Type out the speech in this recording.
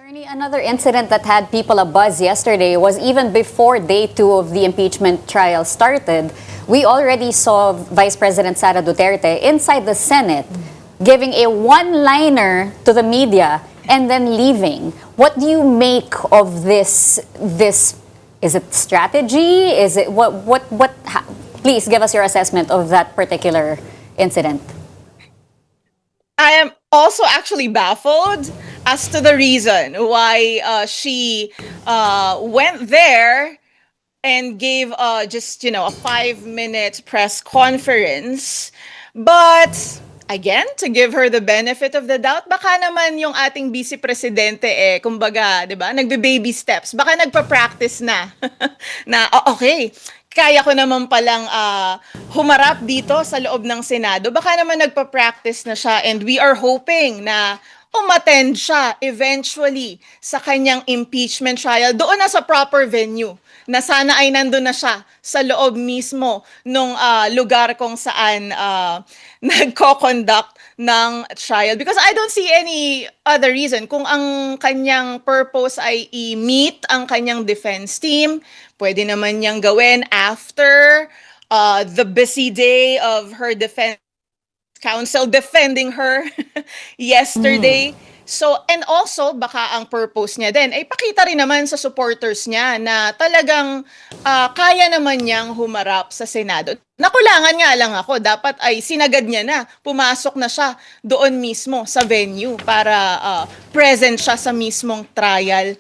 Attorney, another incident that had people abuzz yesterday was even before day 2 of the impeachment trial started. We already saw Vice President Sara Duterte inside the Senate giving a one-liner to the media and then leaving. What do you make of this? Is it strategy? Is it please give us your assessment of that particular incident. I am also actually baffled as to the reason why she went there and gave just a 5-minute press conference. But again, to give her the benefit of the doubt, baka naman yung ating vice presidente kumbaga, 'di ba? Nagbe-baby steps. Baka nagpa-practice na na okay. Kaya ko naman palang humarap dito sa loob ng Senado. Baka naman nagpa-practice na siya, and we are hoping na umattend siya eventually sa kanyang impeachment trial doon na sa proper venue, na sana ay nandun na siya sa loob mismo nung lugar kung saan nagko-conduct ng trial. Because I don't see any other reason. Kung ang kanyang purpose ay i-meet ang kanyang defense team, pwede naman niyang gawin after the busy day of her defense counsel defending her yesterday. So, and also, baka ang purpose niya din ay pakita rin naman sa supporters niya na talagang kaya naman niyang humarap sa Senado. Nakulangan nga lang ako, dapat ay sinagad niya na, pumasok na siya doon mismo sa venue para present siya sa mismong trial